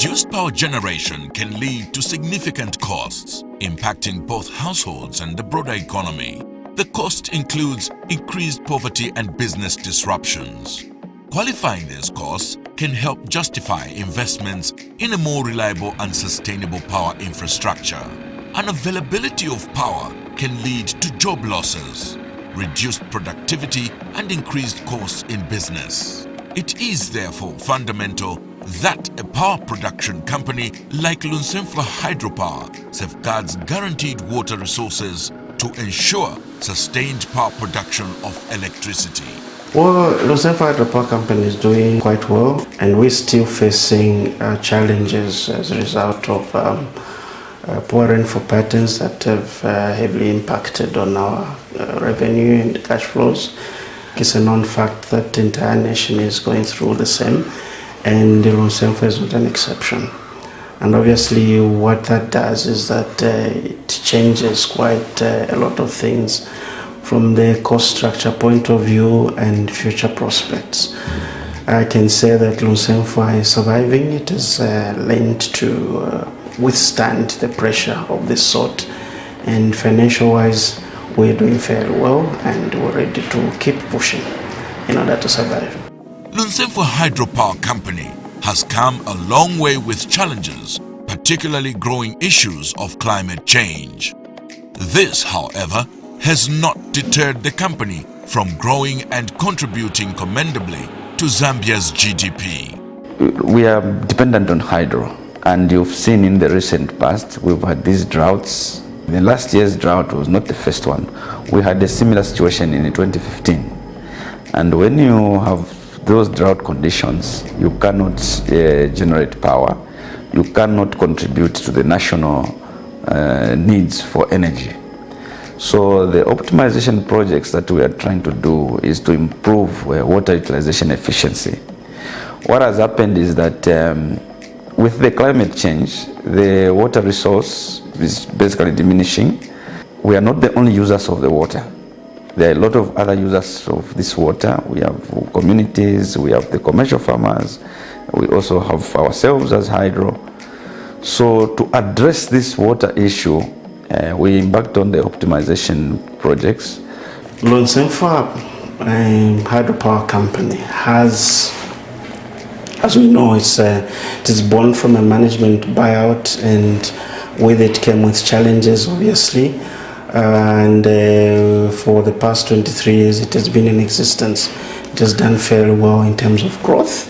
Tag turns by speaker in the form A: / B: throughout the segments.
A: Reduced power generation can lead to significant costs, impacting both households and the broader economy. The cost includes increased poverty and business disruptions. Qualifying these costs can help justify investments in a more reliable and sustainable power infrastructure. Unavailability of power can lead to job losses, reduced productivity, and increased costs in business. It is therefore fundamental that a power production company like Lunsemfwa Hydropower safeguards guaranteed water resources to ensure sustained power production of electricity.
B: Well, Lunsemfwa Hydropower Company is doing quite well, and we're still facing challenges as a result of poor rainfall patterns that have heavily impacted on our revenue and cash flows. It's a known fact that the entire nation is going through the same, and Lunsemfwa is not an exception. And obviously what that does is that it changes quite a lot of things from the cost structure point of view and future prospects. I can say that Lunsemfwa is surviving. It is linked to withstand the pressure of this sort, and financial wise we're doing fairly well, and we're ready to keep pushing in order to survive.
A: Lunsemfwa Hydropower Company has come a long way with challenges, particularly growing issues of climate change. This, however, has not deterred the company from growing and contributing commendably to Zambia's GDP.
C: We are dependent on hydro, and you've seen in the recent past we've had these droughts. The last year's drought was not the first one. We had a similar situation in 2015. And when you have those drought conditions, you cannot generate power. You cannot contribute to the national needs for energy. So the optimization projects that we are trying to do is to improve water utilization efficiency. What has happened is that with the climate change, the water resource is basically diminishing. We are not the only users of the water. There are a lot of other users of this water. We have communities, we have the commercial farmers, we also have ourselves as hydro. So to address this water issue, we embarked on the optimization projects.
B: Lunsemfwa Hydropower Company has, as we know, it is born from a management buyout, and with it came with challenges, obviously. And for the past 23 years it has been in existence. It has done fairly well in terms of growth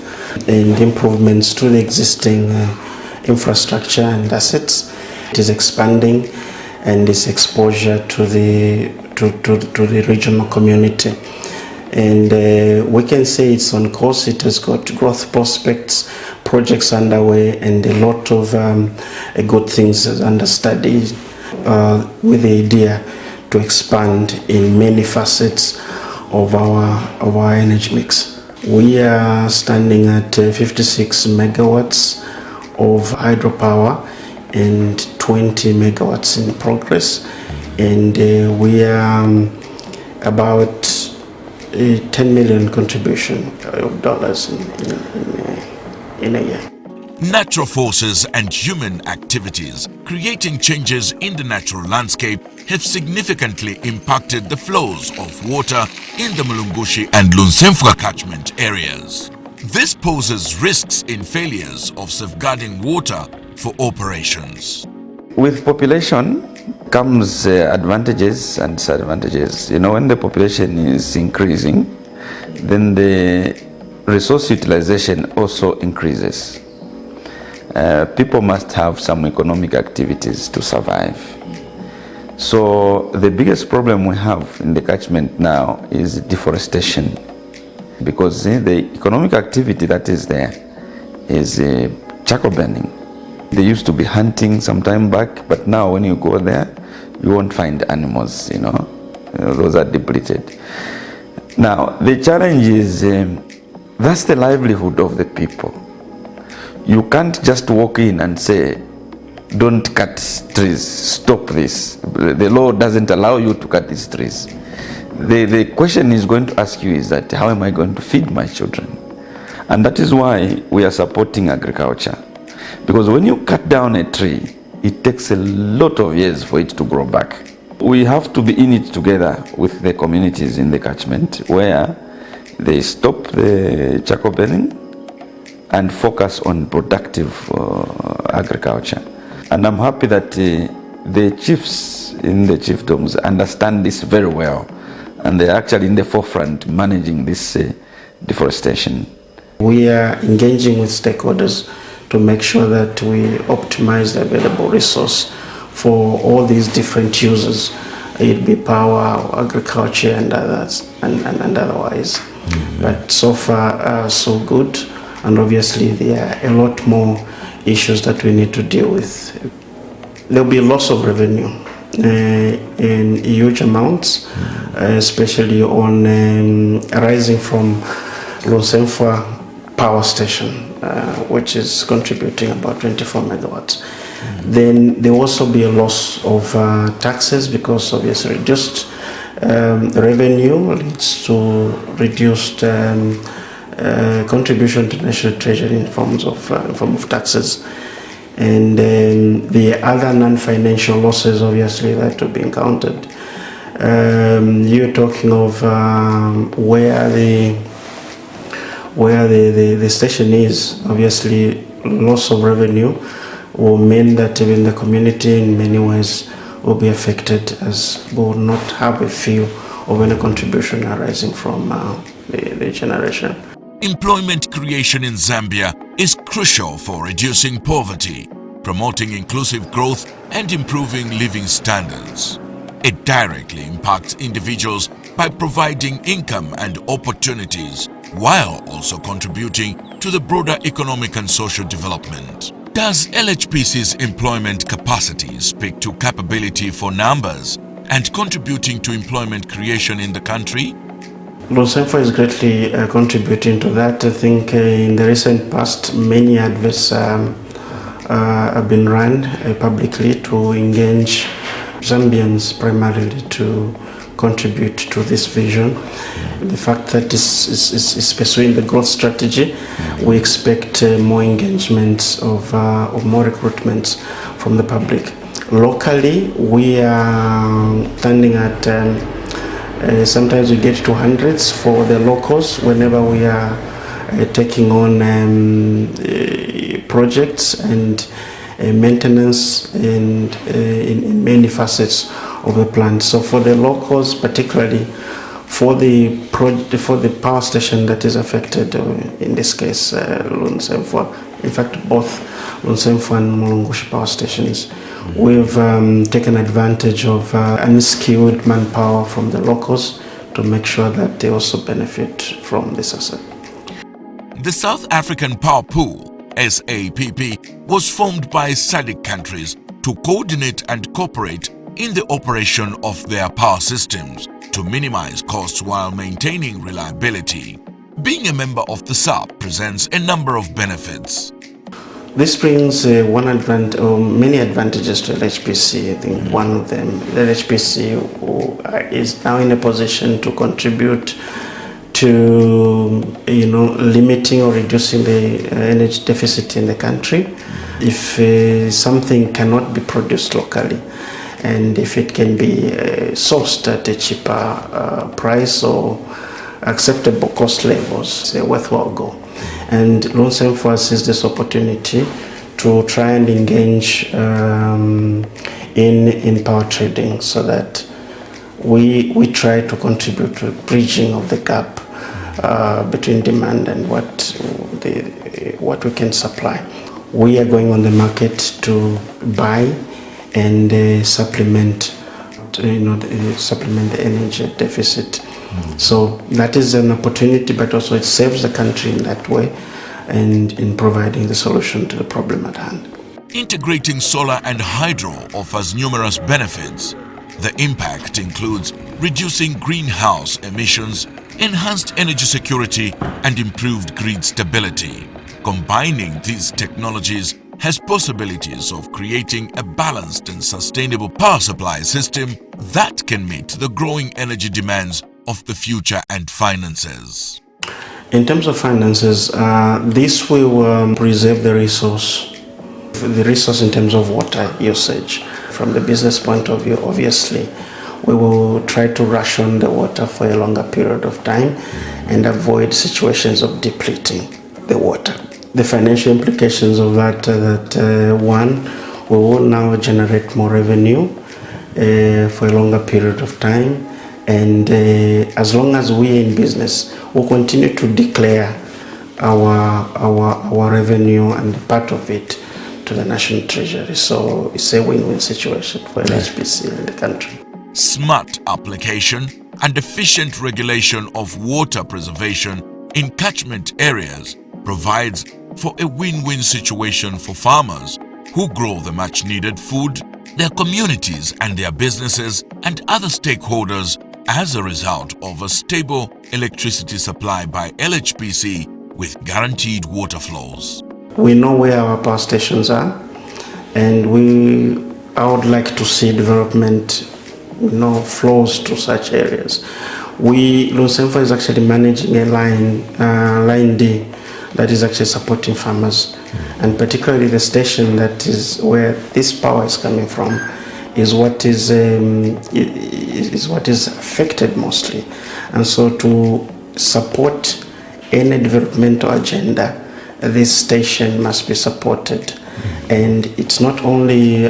B: and improvements to the existing infrastructure and assets. It is expanding, and its exposure to the regional community. And we can say it's on course. It has got growth prospects, projects underway, and a lot of good things under study, with the idea to expand in many facets of our energy mix. We are standing at 56 megawatts of hydropower and 20 megawatts in progress, and we are about 10 million contribution of dollars in a year.
A: Natural forces and human activities creating changes in the natural landscape have significantly impacted the flows of water in the Mulungushi and Lunsemfwa catchment areas. This poses risks in failures of safeguarding water for operations.
C: With population comes advantages and disadvantages. You know, when the population is increasing, then the resource utilization also increases. People must have some economic activities to survive. So the biggest problem we have in the catchment now is deforestation, because the economic activity that is there is charcoal burning. They used to be hunting some time back, but now when you go there, you won't find animals, those are depleted. Now, the challenge is that's the livelihood of the people. You can't just walk in and say, don't cut trees, stop this. The law doesn't allow you to cut these trees. The question is going to ask you is that, how am I going to feed my children? And that is why we are supporting agriculture. Because when you cut down a tree, it takes a lot of years for it to grow back. We have to be in it together with the communities in the catchment where they stop the charcoal burning and focus on productive agriculture. And I'm happy that the chiefs in the chiefdoms understand this very well, and they're actually in the forefront managing this deforestation.
B: We are engaging with stakeholders to make sure that we optimize the available resource for all these different uses, it be power, agriculture, and others, and otherwise. But so far, so good. And obviously, there are a lot more issues that we need to deal with. There'll be loss of revenue in huge amounts, especially on arising from Lusemfa power station, which is contributing about 24 megawatts. Then there will also be a loss of taxes, because obviously reduced revenue leads to reduced contribution to national treasury in form of taxes. And the other non-financial losses, obviously, that will be encountered. You're talking of where the station is. Obviously, loss of revenue will mean that even the community in many ways will be affected, as we will not have a feel of any contribution arising from the generation.
A: Employment creation in Zambia is crucial for reducing poverty, promoting inclusive growth, and improving living standards. It directly impacts individuals by providing income and opportunities, while also contributing to the broader economic and social development. Does LHPC's employment capacity speak to capability for numbers and contributing to employment creation in the country?
B: Lusemfa is greatly contributing to that. I think in the recent past, many adverts have been run publicly to engage Zambians primarily to contribute to this vision. The fact that this is pursuing the growth strategy, we expect more engagements of more recruitments from the public. Locally, we are standing at sometimes we get to hundreds for the locals whenever we are taking on projects and maintenance and in many facets of the plant. So for the locals, particularly for the power station that is affected, in this case Lusemfa, in fact both Lusemfa and Mulungushi power stations, we've taken advantage of unskilled manpower from the locals to make sure that they also benefit from this asset.
A: The South African Power Pool, SAPP, was formed by SADC countries to coordinate and cooperate in the operation of their power systems to minimize costs while maintaining reliability. Being a member of the SAP presents a number of benefits.
B: This brings many advantages to LHPC. I think one of them, LHPC is now in a position to contribute to limiting or reducing the energy deficit in the country. If something cannot be produced locally, and if it can be sourced at a cheaper price or acceptable cost levels, it's a worthwhile goal. And Lusemfa sees this opportunity to try and engage in power trading, so that we try to contribute to bridging of the gap between demand and what we can supply. We are going on the market to buy and supplement the energy deficit. So that is an opportunity, but also it saves the country in that way and in providing the solution to the problem at hand.
A: Integrating solar and hydro offers numerous benefits. The impact includes reducing greenhouse emissions, enhanced energy security, and improved grid stability. Combining these technologies has possibilities of creating a balanced and sustainable power supply system that can meet the growing energy demands of the future and finances.
B: In terms of finances, this will preserve the resource The resource in terms of water usage. From the business point of view, obviously, we will try to ration the water for a longer period of time and avoid situations of depleting the water. The financial implications of that, one, we will now generate more revenue for a longer period of time, and as long as we are in business, we'll continue to declare our revenue and part of it to the national treasury. So it's a win-win situation for LHPC in the country.
A: Smart application and efficient regulation of water preservation in catchment areas provides for a win-win situation for farmers who grow the much-needed food, their communities and their businesses and other stakeholders as a result of a stable electricity supply by LHPC with guaranteed water flows.
B: We know where our power stations are, and I would like to see development, flows to such areas. Lunsemfa is actually managing a line D that is actually supporting farmers, and particularly the station that is where this power is coming from is what is affected mostly. And so to support any developmental agenda, this station must be supported. And it's not only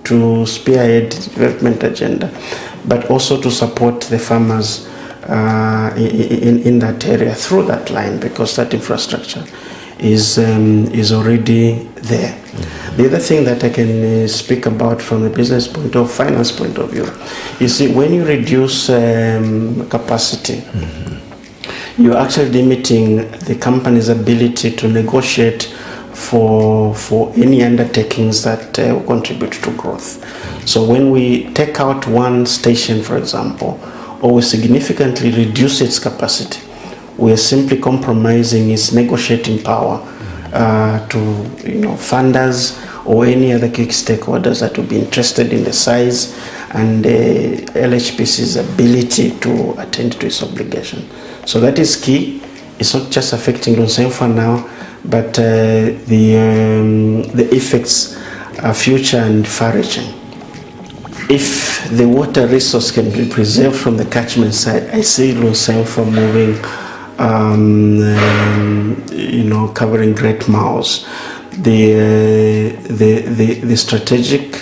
B: to spearhead the development agenda, but also to support the farmers in that area through that line, because that infrastructure is already there. The other thing that I can speak about from the business point of finance point of view, you see, when you reduce capacity, you're actually limiting the company's ability to negotiate for any undertakings that will contribute to growth. So when we take out one station, for example, or we significantly reduce its capacity, we are simply compromising its negotiating power to funders or any other key stakeholders that will be interested in the size and LHPC's ability to attend to its obligation. So that is key. It's not just affecting Lunsemfa now, but the effects are future and far-reaching. If the water resource can be preserved from the catchment side, I see Lunsemfa moving, covering great miles. The strategic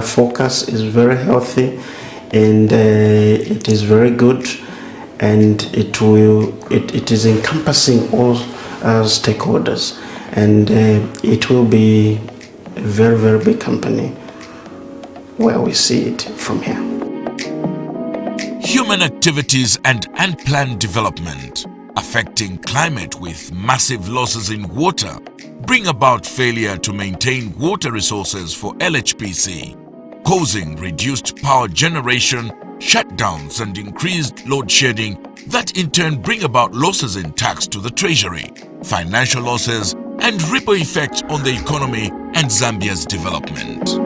B: focus is very healthy, and it is very good, and it is encompassing all stakeholders, and it will be a very, very big company where we see it from here.
A: Human activities and unplanned development affecting climate with massive losses in water bring about failure to maintain water resources for LHPC, causing reduced power generation, shutdowns and increased load shedding that in turn bring about losses in tax to the treasury, financial losses and ripple effects on the economy and Zambia's development.